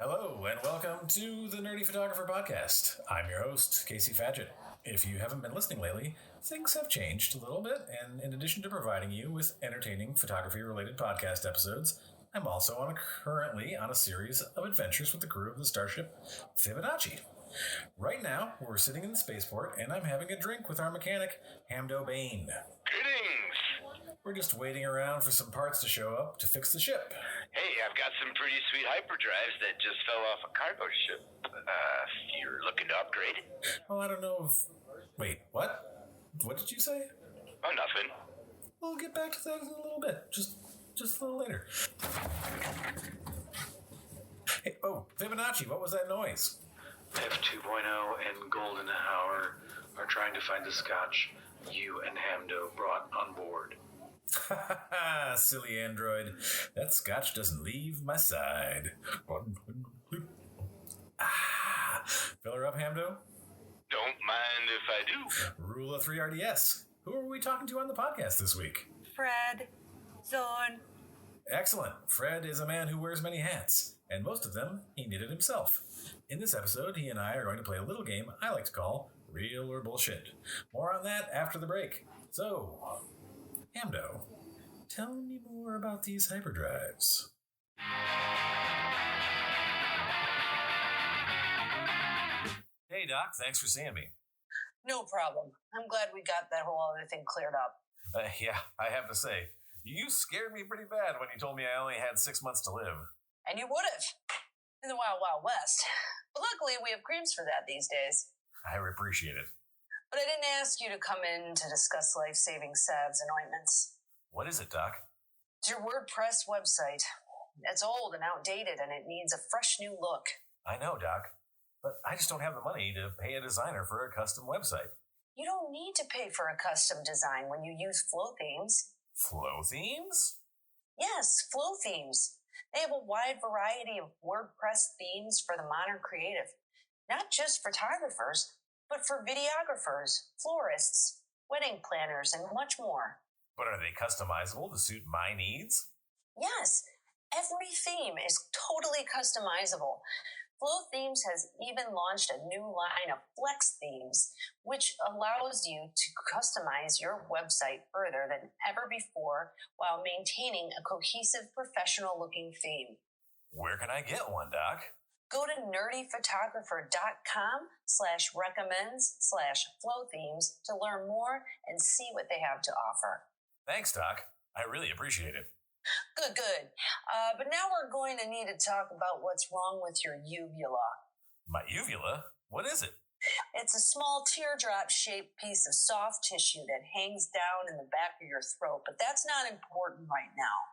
Hello, and welcome to the Nerdy Photographer Podcast. I'm your host, Casey Fadgett. If you haven't been listening lately, things have changed a little bit, and in addition to providing you with entertaining photography-related podcast episodes, I'm also currently on a series of adventures with the crew of the starship Fibonacci. Right now, we're sitting in the spaceport, and I'm having a drink with our mechanic, Hamdo Bain. Greetings! We're just waiting around for some parts to show up to fix the ship. Hey, I've got some pretty sweet hyperdrives that just fell off a cargo ship. You're looking to upgrade? Well, I don't know if... Wait, what? What did you say? Oh, nothing. We'll get back to that in a little bit. Just a little later. Hey, oh, Fibonacci, what was that noise? F2.0 and Golden Hour are trying to find the scotch you and Hamdo brought on board. Ha ha, silly android. That scotch doesn't leave my side. Fill her up, Hamdo? Don't mind if I do. Rule of 3 RDS. Who are we talking to on the podcast this week? Fred. Zorn. Excellent. Fred is a man who wears many hats, and most of them he knitted himself. In this episode, he and I are going to play a little game I like to call Real or Bullshit. More on that after the break. So, Hamdo, tell me more about these hyperdrives. Hey, Doc. Thanks for seeing me. No problem. I'm glad we got that whole other thing cleared up. Yeah, I have to say, you scared me pretty bad when you told me I only had 6 months to live. And you would have. In the Wild Wild West. But luckily, we have creams for that these days. I appreciate it. But I didn't ask you to come in to discuss life-saving salves and ointments. What is it, Doc? It's your WordPress website. It's old and outdated, and it needs a fresh new look. I know, Doc. But I just don't have the money to pay a designer for a custom website. You don't need to pay for a custom design when you use Flow Themes. Flow Themes? Yes, Flow Themes. They have a wide variety of WordPress themes for the modern creative. Not just photographers, but for videographers, florists, wedding planners, and much more. But are they customizable to suit my needs? Yes, every theme is totally customizable. Flow Themes has even launched a new line of Flex Themes, which allows you to customize your website further than ever before while maintaining a cohesive, professional-looking theme. Where can I get one, Doc? Go to nerdyphotographer.com/recommends/flow-themes to learn more and see what they have to offer. Thanks, Doc. I really appreciate it. Good. But now we're going to need to talk about what's wrong with your uvula. My uvula? What is it? It's a small teardrop-shaped piece of soft tissue that hangs down in the back of your throat, but that's not important right now.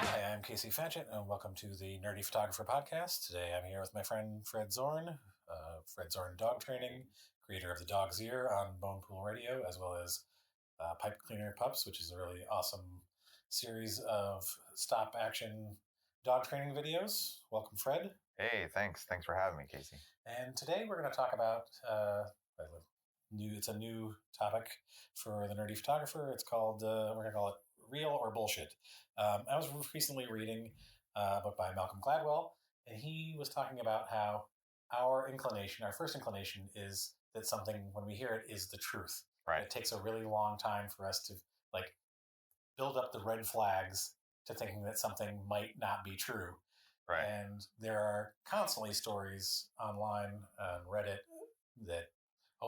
Hi, I'm Casey Fadgett, and welcome to the Nerdy Photographer Podcast. Today I'm here with my friend Fred Zorn, Fred Zorn Dog Training, creator of the Dog's Ear on Bone Pool Radio, as well as Pipe Cleaner Pups, which is a really awesome series of stop-action dog training videos. Welcome, Fred. Hey, thanks. Thanks for having me, Casey. And today we're going to talk about it's a new topic for the Nerdy Photographer. It's called, we're going to call it Real or Bullshit. I was recently reading a book by Malcolm Gladwell, and he was talking about how our first inclination is that something, when we hear it, is the truth. Right. It takes a really long time for us to build up the red flags to thinking that something might not be true. Right. And there are constantly stories online on Reddit that,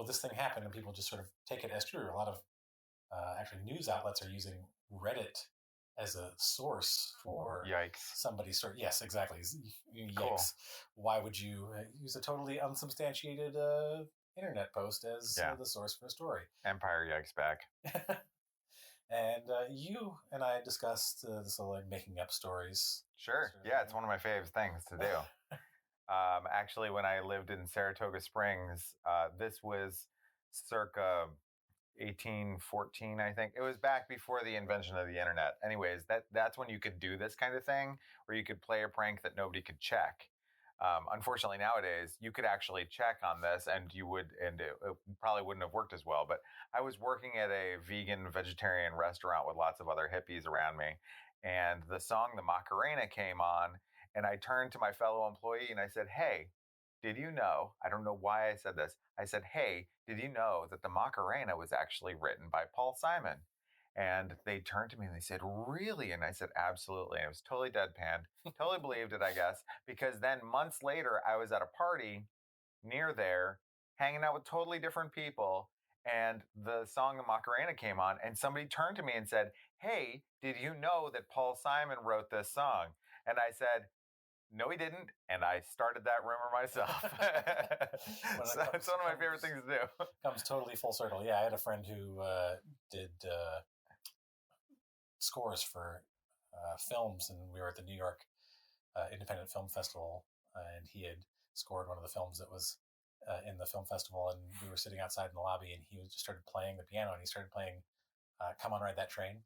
this thing happened, and people just sort of take it as true. A lot of actually news outlets are using Reddit as a source for somebody's story. Yes, exactly. Yikes. Cool. Why would you use a totally unsubstantiated internet post as the source for a story? Empire Yikes back. And you and I discussed this making up stories. Sure. Yeah, it's one of my favorite things to do. Actually, when I lived in Saratoga Springs, this was circa 1814, I think. It was back before the invention of the internet. Anyways, that's when you could do this kind of thing, where you could play a prank that nobody could check. Unfortunately, nowadays, you could actually check on this and it probably wouldn't have worked as well. But I was working at a vegan, vegetarian restaurant with lots of other hippies around me. and the song "The Macarena" came on, and I turned to my fellow employee and I said, "Hey, did you know?" I don't know why I said this. I said, "Hey, did you know that the Macarena was actually written by Paul Simon?" And they turned to me and they said, "Really?" And I said, "Absolutely." And it was totally deadpanned, totally believed it, I guess, because then months later, I was at a party near there, hanging out with totally different people, and the song "The Macarena" came on, and somebody turned to me and said, "Hey, did you know that Paul Simon wrote this song?" And I said, "No, he didn't." And I started that rumor myself. So it's one of my favorite things to do. Comes totally full circle. Yeah, I had a friend who did scores for films, and we were at the New York Independent Film Festival, and he had scored one of the films that was in the film festival, and we were sitting outside in the lobby, and he just started playing the piano, and he started playing "Come On Ride That Train"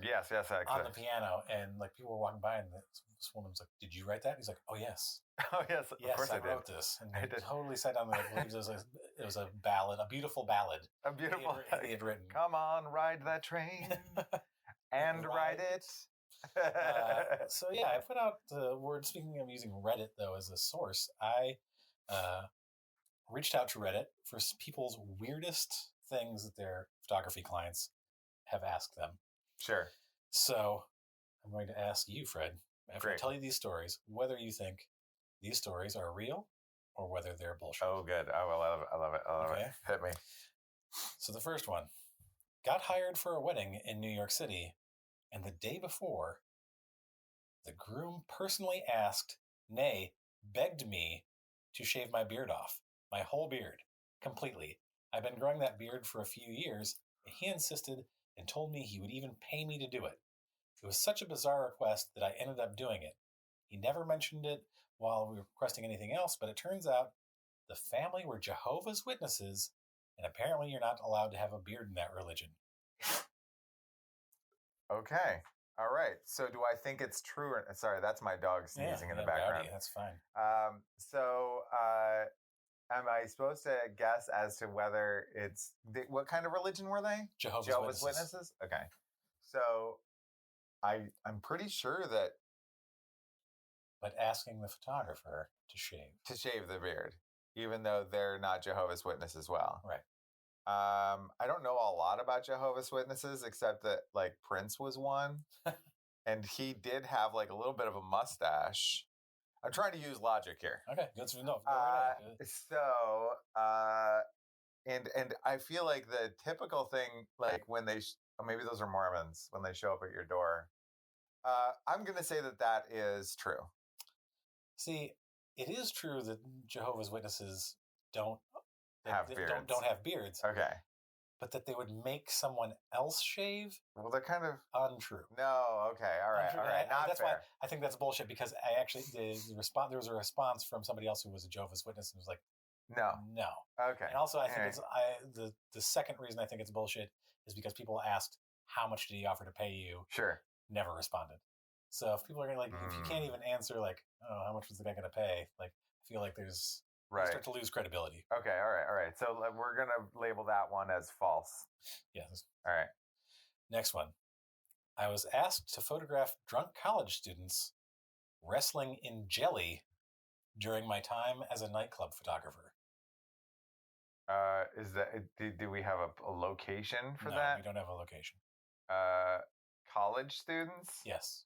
Yes, actually. on the piano, and like people were walking by, and this woman was like, "Did you write that?" And he's like, "Oh yes, Oh, yes, of yes, course I I wrote did. this." And I they did. totally sat down. I believe it was a ballad, a beautiful ballad. A beautiful. He had written. Come on, ride that train and ride it. So yeah, I put out the word. Speaking of using Reddit though as a source, I reached out to Reddit for people's weirdest things that their photography clients have asked them. Sure. So I'm going to ask you, Fred, after I Great. tell you these stories, whether you think these stories are real or whether they're bullshit. Oh, good. Oh, well, I love it. I love it. I love Okay. it. Hit me. So the first one, got hired for a wedding in New York City, and the day before, the groom personally asked, nay, begged me to shave my beard off, my whole beard, completely. I've been growing that beard for a few years, and he insisted and told me he would even pay me to do it. It was such a bizarre request that I ended up doing it. He never mentioned it while we were requesting anything else, but it turns out the family were Jehovah's Witnesses, and apparently you're not allowed to have a beard in that religion. Okay. All right. So do I think it's true? Or, sorry, that's my dog sneezing in the background. Rowdy, that's fine. Am I supposed to guess as to whether it's what kind of religion were they? Jehovah's Witnesses. Okay. So I'm pretty sure that But asking the photographer to shave the beard, even though they're not Jehovah's Witnesses as well. Right. I don't know a lot about Jehovah's Witnesses except that like Prince was one, and he did have like a little bit of a mustache. I'm trying to use logic here. Okay, good to know. Go right ahead. And I feel like the typical thing, like when they, maybe those are Mormons when they show up at your door. I'm going to say that is true. See, it is true that Jehovah's Witnesses don't have beards. Don't have beards. Okay. But that they would make someone else shave? Well, they're kind of untrue. No, okay, all right, untrue. All right. Not that's fair. Why I think that's bullshit, because I actually there was a response from somebody else who was a Jehovah's Witness and was like, no. Okay. And also, I think the second reason I think it's bullshit is because people asked, how much did he offer to pay you? Sure. Never responded. So if people are gonna if you can't even answer like, oh, how much was the guy going to pay? Like, I feel like there's you start to lose credibility. Okay. All right. So we're going to label that one as false. Yes. All right. Next one. I was asked to photograph drunk college students wrestling in jelly during my time as a nightclub photographer. Is that do we have a location for No, that? We don't have a location. College students? Yes.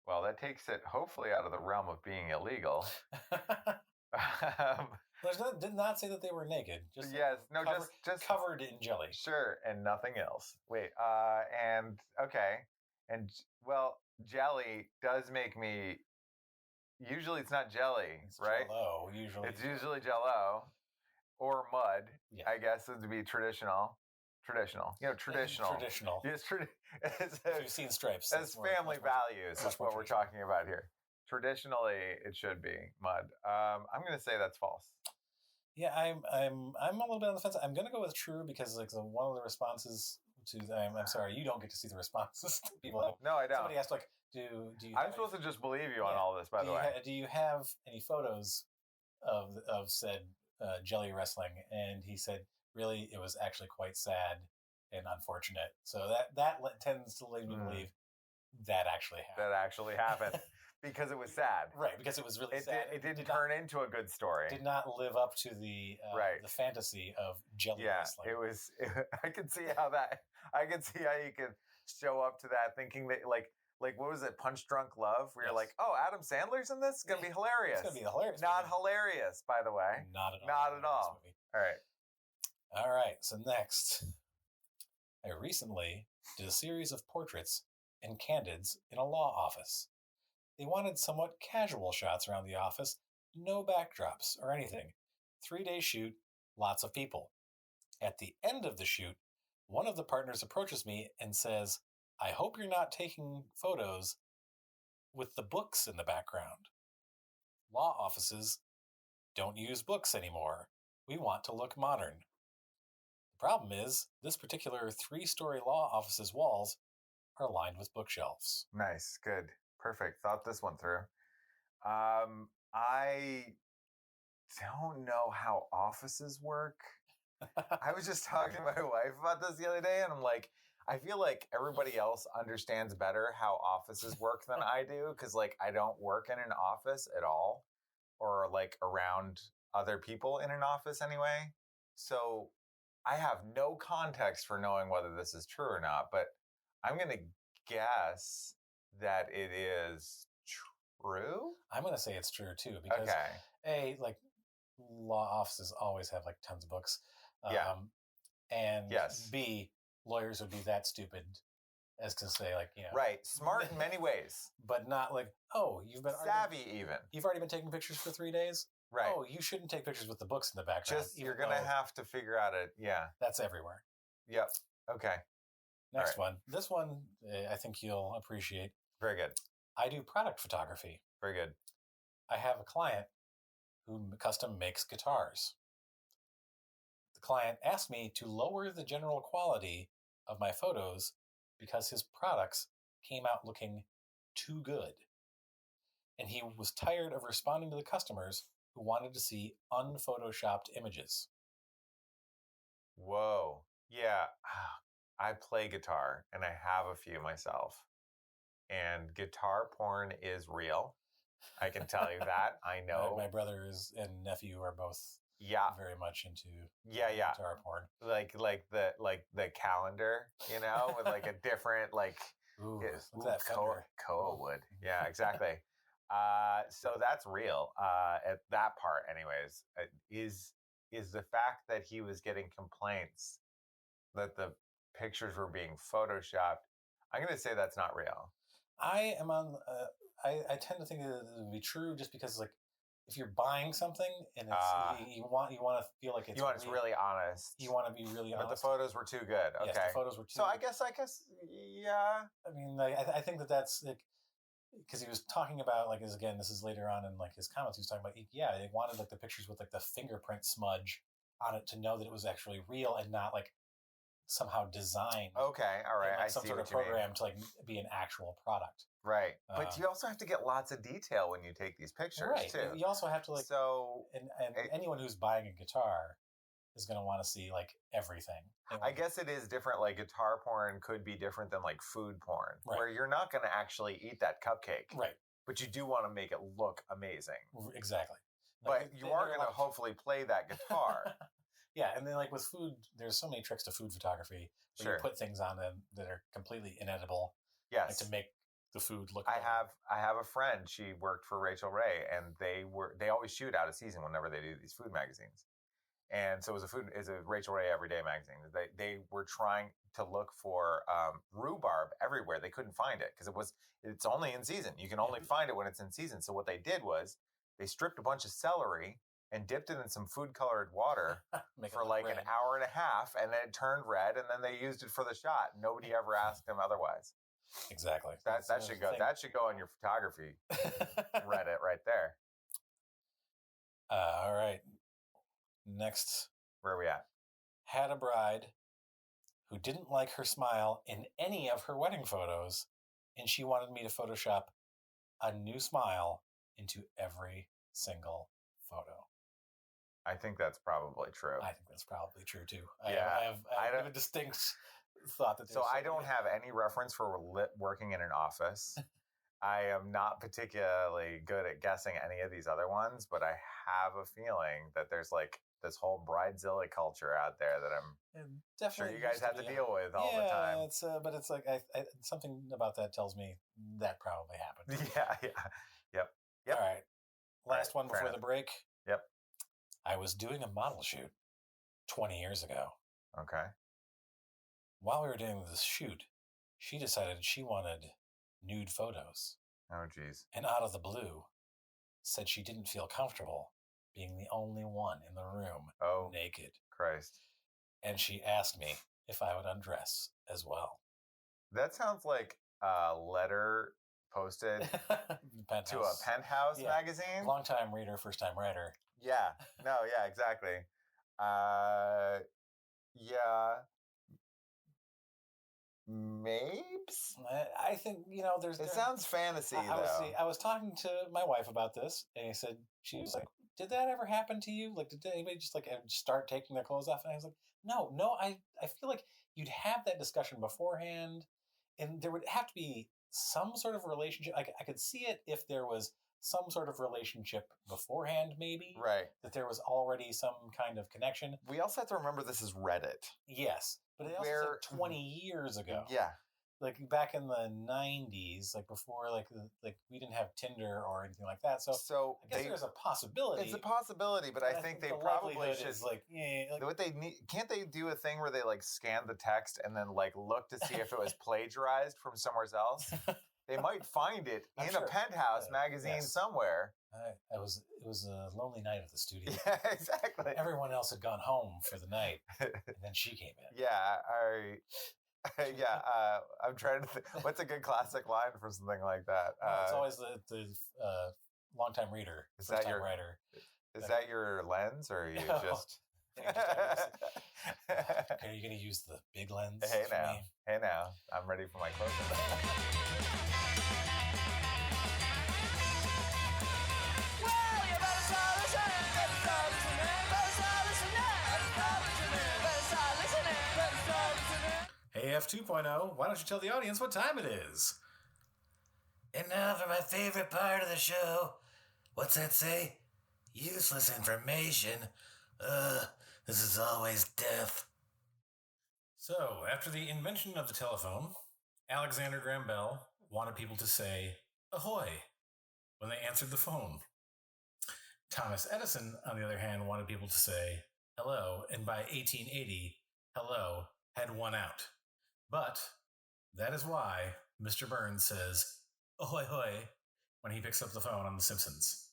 Well, that takes it hopefully out of the realm of being illegal. Did not say that they were naked. Just just covered in jelly. Sure, and nothing else. Wait, and okay, and well, jelly does make me. Usually, it's not jelly, it's right? Jell-O, usually. It's usually Jell-O or mud. Yeah. I guess it would be traditional. Traditional. Yes, we've seen stripes. As family values is what we're talking about here. Traditionally, it should be mud. I'm going to say that's false. Yeah, I'm a little bit on the fence. I'm going to go with true because like one of the responses to I'm sorry, you don't get to see the responses. People have. No, I don't. Somebody asked like, do you? I'm supposed to just believe you on all this, by the way. Do you have any photos of said jelly wrestling? And he said, really, it was actually quite sad and unfortunate. So that tends to lead me to believe that actually happened. That actually happened because it was sad. Right, because it was really sad. It didn't turn into a good story. Did not live up to the fantasy of jelly wrestling. It was. I can see how you could show up to that thinking that like what was it, Punch Drunk Love? Where you're like, oh, Adam Sandler's in this? It's gonna be hilarious. It's gonna be hilarious. Not hilarious, by the way. Not at all. Not at all. All right. So next, I recently did a series of portraits and candids in a law office. They wanted somewhat casual shots around the office, no backdrops or anything. 3-day shoot, lots of people. At the end of the shoot, one of the partners approaches me and says, I hope you're not taking photos with the books in the background. Law offices don't use books anymore. We want to look modern. The problem is, this particular 3-story law office's walls are lined with bookshelves. Nice, good, perfect. Thought this one through. I don't know how offices work. I was just talking to my wife about this the other day, and I'm like, I feel like everybody else understands better how offices work than I do, because like I don't work in an office at all, or like around other people in an office anyway. So I have no context for knowing whether this is true or not, but I'm going to guess that it is true. I'm going to say it's true too, because A, like law offices always have like tons of books. And B, lawyers would be that stupid as to say like, right. Smart in many ways, but not like, oh, you've been savvy even. You've already been taking pictures for 3 days. Right. Oh, you shouldn't take pictures with the books in the background. You're going to have to figure out it. Yeah. That's everywhere. Yep. Okay. Next one. This one, I think you'll appreciate. Very good. I do product photography. Very good. I have a client who custom makes guitars. The client asked me to lower the general quality of my photos because his products came out looking too good. And he was tired of responding to the customers who wanted to see unphotoshopped images. Whoa. Yeah. I play guitar and I have a few myself. And guitar porn is real. I can tell you that. I know. My brothers and nephew are both very much into guitar porn. Like the calendar, with like a different that Koa wood. Yeah, exactly. So that's real. At that part, anyways, is the fact that he was getting complaints that the pictures were being photoshopped. I'm going to say that's not real. I am on. I tend to think that it would be true, just because like if you're buying something and it's, you want to feel like it's it's really honest. You want to be really honest. But the photos were too good. Okay, yes, the photos were too. So I guess yeah. I mean, like, I think that's like, because he was talking about like, this is later on in like his comments. He was talking about they wanted like the pictures with like the fingerprint smudge on it to know that it was actually real and not like somehow designed. Okay, all right. Like some sort of program to like be an actual product. Right, but you also have to get lots of detail when you take these pictures too. You also have to like and anyone who's buying a guitar is going to want to see like everything. I guess it is different. Like guitar porn could be different than like food porn, where you're not going to actually eat that cupcake, right? But you do want to make it look amazing, exactly. But you are going to hopefully play that guitar. Yeah, and then like with food, there's so many tricks to food photography. Where you put things on them that are completely inedible. Yes, like to make the food look. I have a friend. She worked for Rachel Ray, and they always shoot out of season whenever they do these food magazines. And so it was a Rachel Ray Everyday magazine. They were trying to look for rhubarb everywhere. They couldn't find it because it's only in season. You can only find it when it's in season. So what they did was they stripped a bunch of celery and dipped it in some food-colored water for like an hour and a half, and then it turned red, and then they used it for the shot. Nobody ever asked them otherwise. Exactly. That should go. That should go on your photography Reddit right there. All right. Next, where are we at? Had a bride who didn't like her smile in any of her wedding photos, and she wanted me to Photoshop a new smile into every single photo. I think that's probably true. I think that's probably true too. Yeah, I have a distinct thought that. So I don't have any reference for working in an office. I am not particularly good at guessing any of these other ones, but I have a feeling that there's like this whole bridezilla culture out there that I'm sure you guys have to deal with all the time. It's but it's like something about that tells me that probably happened. Yeah. Yep. All right. Last one before enough. the break. Yep. I was doing a model shoot 20 years ago. Okay. While we were doing this shoot, she decided she wanted nude photos. Oh, geez. And out of the blue, said she didn't feel comfortable being the only one in the room naked. Christ. And she asked me if I would undress as well. That sounds like a letter posted to a Penthouse magazine. Long time reader, first time writer. Yeah. No, yeah, exactly. Yeah. Mabes? I think, there's... It sounds fantasy, though. I was talking to my wife about this, and she was like, did that ever happen to you? Like, did anybody just, start taking their clothes off? And I was like, no, I feel like you'd have that discussion beforehand, and there would have to be some sort of relationship. I could see it if there was some sort of relationship beforehand, maybe. Right. That there was already some kind of connection. We also have to remember this is Reddit. Yes. But it also said 20 years ago. Yeah. Like back in the 90s, like before, like we didn't have Tinder or anything like that. So I guess there's a possibility. It's a possibility, but I think they probably should. Is what they need, can't they do a thing where they scan the text and then look to see if it was plagiarized from somewhere else? They might find it in a Penthouse magazine somewhere. It was a lonely night at the studio. Yeah, exactly. Everyone else had gone home for the night, and then she came in. Yeah, I'm trying to think. What's a good classic line for something like that? It's always the longtime reader, first-time writer. Is that your lens, or are you just... Okay, are you going to use the big lens? Hey now, I'm ready for my close-up. AF 2.0, why don't you tell the audience what time it is? And now for my favorite part of the show. What's that say? Useless information. This is always death. So, after the invention of the telephone, Alexander Graham Bell wanted people to say, ahoy, when they answered the phone. Thomas Edison, on the other hand, wanted people to say, hello, and by 1880, hello had won out. But that is why Mr. Burns says, ahoy hoy, when he picks up the phone on The Simpsons.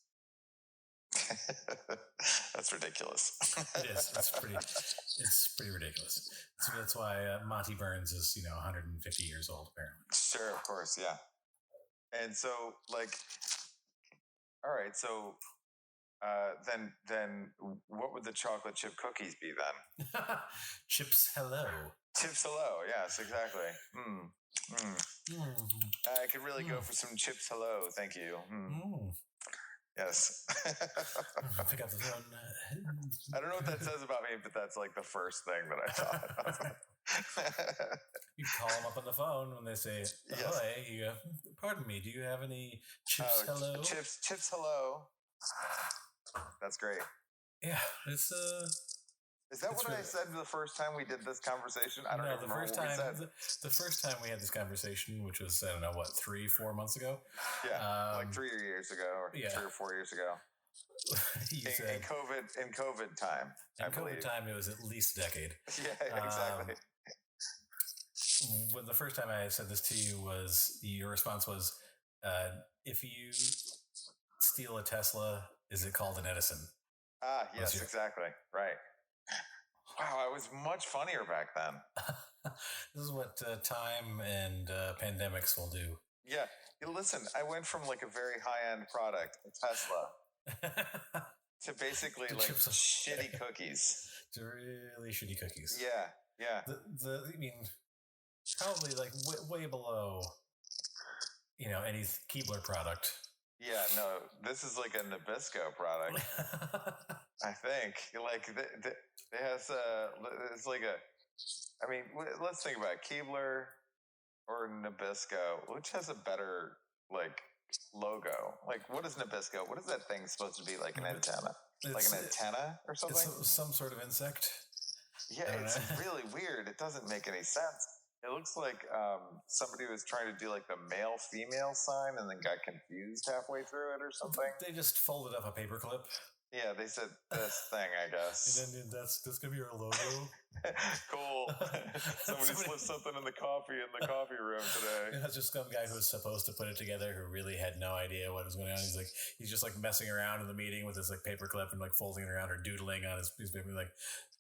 That's ridiculous. It is. It's pretty ridiculous. So that's why Monty Burns is, 150 years old, apparently. Sure, of course, yeah. And so, all right, so then what would the chocolate chip cookies be then? Chips hello. Chips hello, yes, exactly. I could really go for some chips hello, thank you. Yes. Pick up the phone. I don't know what that says about me, but that's the first thing that I thought. You call them up on the phone when they say, ahoy, you go, pardon me, do you have any chips hello? Chips hello. That's great. Yeah, it's Is that what I said the first time we did this conversation? I don't know. The first time we had this conversation, which was, 3-4 months ago? Yeah, 3 years ago, or 3 or 4 years ago. In COVID time. In COVID time, it was at least a decade. Yeah, exactly. When the first time I said this to you your response was, if you steal a Tesla, is it called an Edison? Ah, yes, exactly. Right. Wow, I was much funnier back then. This is what time and pandemics will do. Yeah. Listen, I went from a very high-end product, a Tesla, to basically shitty cookies. To really shitty cookies. Yeah. Probably way below, any Keebler product. Yeah, no, this is a Nabisco product. I think it has it's I mean, let's think about it. Keebler or Nabisco, which has a better like logo? Like, what is Nabisco? What is that thing supposed to be? Like an antenna? Like an antenna or something? It's some sort of insect. Yeah, it's really weird. It doesn't make any sense. It looks like somebody was trying to do like the male-female sign and then got confused halfway through it or something. They just folded up a paperclip. Yeah, they said this thing, I guess. And then that's gonna be our logo. Cool. Somebody slipped something in the coffee room today. That's just some guy who was supposed to put it together who really had no idea what was going on. He's just like messing around in the meeting with his like paperclip and like folding it around or doodling on his piece of paper. Like,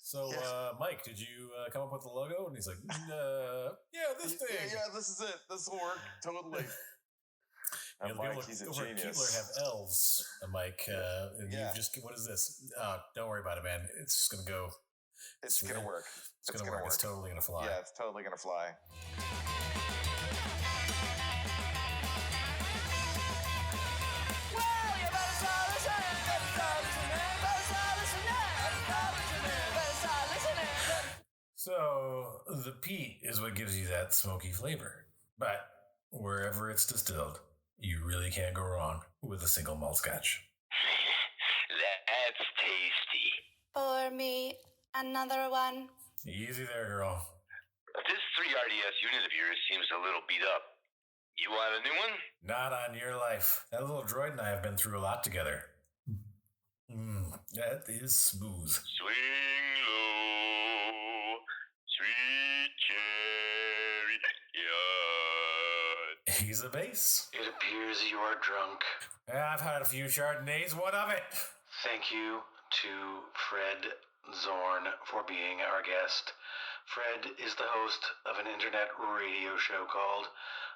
so Mike, did you come up with the logo? And he's like, yeah, this thing. Yeah, this is it. This will work totally. Mike, he's a genius. Keebler have elves, Mike. And you just, what is this? Don't worry about it, man. It's just going to go. It's going to work. It's going to work. It's totally going to fly. Yeah, it's totally going to fly. So the peat is what gives you that smoky flavor. But wherever it's distilled, you really can't go wrong with a single malt scotch. That's tasty. Pour me another one. Easy there, girl. This 3RDS unit of yours seems a little beat up. You want a new one? Not on your life. That little droid and I have been through a lot together. That is smooth. Swing low, sweet chariot. He's a bass. It appears you are drunk. I've had a few Chardonnays. What of it? Thank you to Fred Zorn for being our guest. Fred is the host of an internet radio show called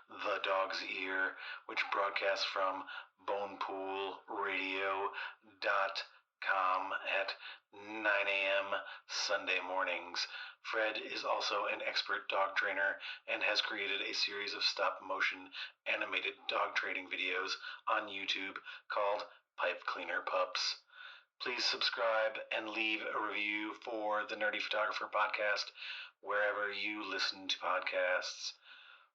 The Dog's Ear, which broadcasts from bonepoolradio.com at 9 a.m. Sunday mornings. Fred is also an expert dog trainer and has created a series of stop-motion animated dog training videos on YouTube called Pipe Cleaner Pups. Please subscribe and leave a review for the Nerdy Photographer podcast wherever you listen to podcasts.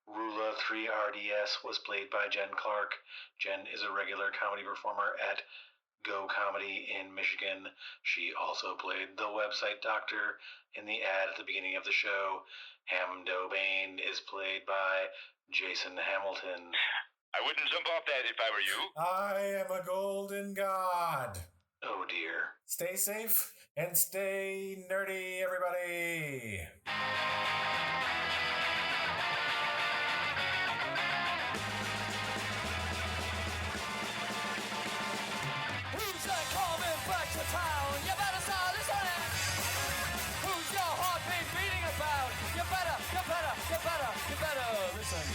Rula 3RDS was played by Jen Clark. Jen is a regular comedy performer at Go Comedy in Michigan. She also played the website doctor in the ad at the beginning of the show. Hamdo Bane is played by Jason Hamilton. I wouldn't jump off that if I were you. I am a golden god. Oh dear. Stay safe and stay nerdy, everybody. Who's that coming back to town? You better start listening. Who's your heartbeat beating about? You better listen.